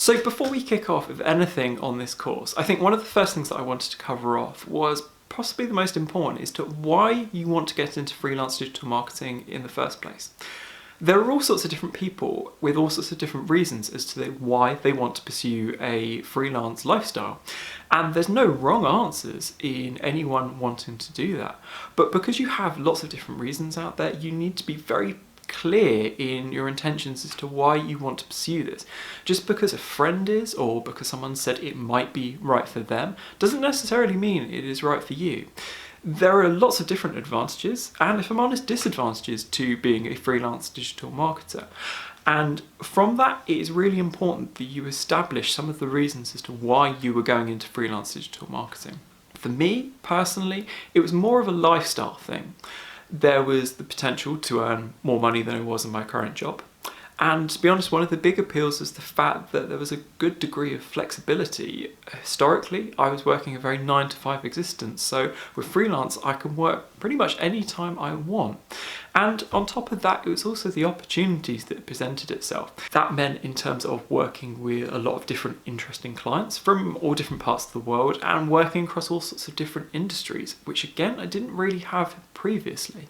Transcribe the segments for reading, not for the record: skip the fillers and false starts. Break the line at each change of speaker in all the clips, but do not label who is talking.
So before we kick off with anything on this course, I think one of the first things that I wanted to cover off was possibly the most important is to why you want to get into freelance digital marketing in the first place. There are all sorts of different people with all sorts of different reasons as to why they want to pursue a freelance lifestyle. And there's no wrong answers in anyone wanting to do that. But because you have lots of different reasons out there, you need to be very clear in your intentions as to why you want to pursue this. Just because a friend is, or because someone said it might be right for them, doesn't necessarily mean it is right for you. There are lots of different advantages, and if I'm honest, disadvantages to being a freelance digital marketer. And from that, it is really important that you establish some of the reasons as to why you were going into freelance digital marketing. For me, personally, it was more of a lifestyle thing. There was the potential to earn more money than I was in my current job. And to be honest, one of the big appeals is the fact that there was a good degree of flexibility. Historically, I was working a very 9-to-5 existence, so with freelance, I can work pretty much any time I want. And on top of that, it was also the opportunities that presented itself. That meant in terms of working with a lot of different interesting clients from all different parts of the world and working across all sorts of different industries, which again, I didn't really have previously.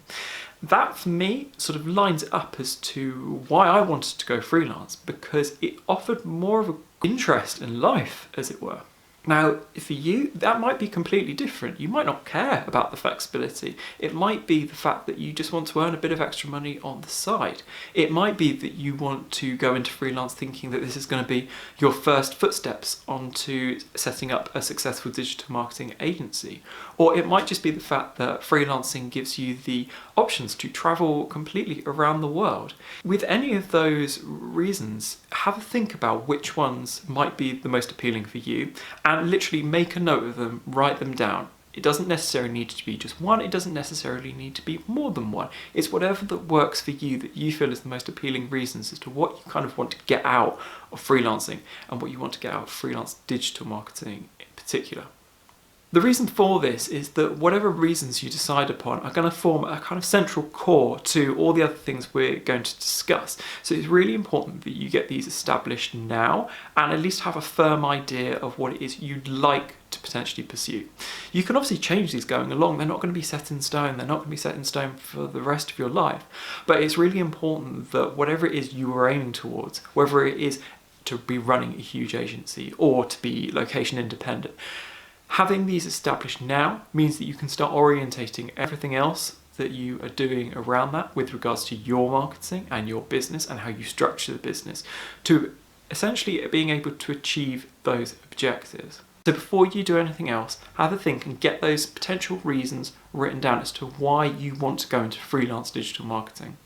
That for me sort of lines up as to why I wanted to go freelance, because it offered more of an interest in life, as it were. Now, for you, that might be completely different. You might not care about the flexibility. It might be the fact that you just want to earn a bit of extra money on the side. It might be that you want to go into freelance thinking that this is going to be your first footsteps onto setting up a successful digital marketing agency. Or it might just be the fact that freelancing gives you the options to travel completely around the world. With any of those reasons, have a think about which ones might be the most appealing for you, and literally make a note of them, write them down. It doesn't necessarily need to be just one, it doesn't necessarily need to be more than one. It's whatever that works for you, that you feel is the most appealing reasons as to what you kind of want to get out of freelancing and what you want to get out of freelance digital marketing in particular. The reason for this is that whatever reasons you decide upon are going to form a kind of central core to all the other things we're going to discuss. So it's really important that you get these established now and at least have a firm idea of what it is you'd like to potentially pursue. You can obviously change these going along. They're not going to be set in stone. They're not going to be set in stone for the rest of your life. But it's really important that whatever it is you are aiming towards, whether it is to be running a huge agency or to be location independent, having these established now means that you can start orientating everything else that you are doing around that with regards to your marketing and your business and how you structure the business to essentially being able to achieve those objectives. So before you do anything else, have a think and get those potential reasons written down as to why you want to go into freelance digital marketing.